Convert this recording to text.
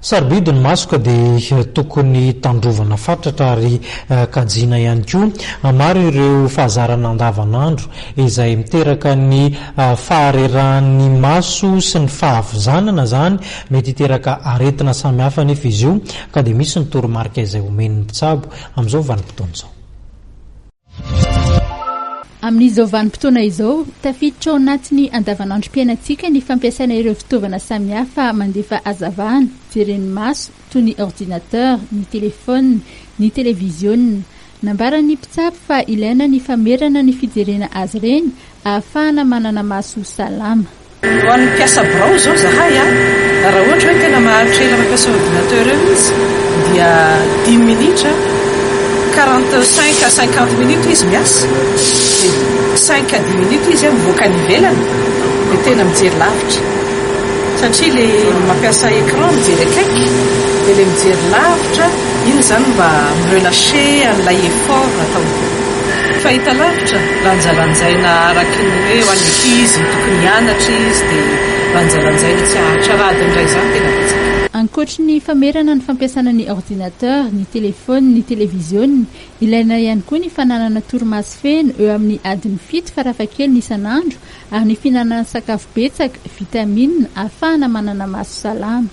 Sarobidy ny masoka dia tokony tandrovana fatratra ary kajiana ihany koa. Maro ireo fahazarana an-davanandro izay miteraka ny fahareran'ny maso sy ny fahavizanana zany, mety hiteraka aretina samihafa nefa izy io, ka dia misy ny toromarika izay omen'ny mpitsabo amin'izao vanim-potoana izao. Amin'izao vanim-potoana izao, tafiditra ao anatin'ny andavanandrom-piainantsika ny fampiasana ireo fitaovana samihafa mandefa hazavana, jeren'ny maso toy ny ordinateur, ny telefona, ny televiziona. Nambaran'ny mpitsabo fa ilaina ny famerana ny fijerena azy ireny ahafahana manana maso salama. Ho an'ny mpiasa birao zao zahay raha ohatra hoe tena mahatrela mampiasa ordinateur eo izy dia 10 minitra 45 à 50 minutes izy miasa, 5 à 10 minutes izy mivoaka ny ivelany dia tena mijery lavitra, satria le mampiasa écran mijery akaiky dia le mijery lavitra iny zany mba mirelaxe an'ilay effort atao. Fahita lavitra lanjalanjaina araky ny hoe ho an'ny ankizy tokony hianatra izy dia lanjalanjaina tsy ahatra rady indray zany tena betsaka. Ankoatra ny famerana ny fampiasana ny ordinateur, ny telefona, ny televiziona, ilaina ihany koa ny fananana torimaso feno eo amin'ny adiny 7 farafahakeliny isan'andro ary ny finanana sakafo betsaka, vitamine ahafahana manana maso salama.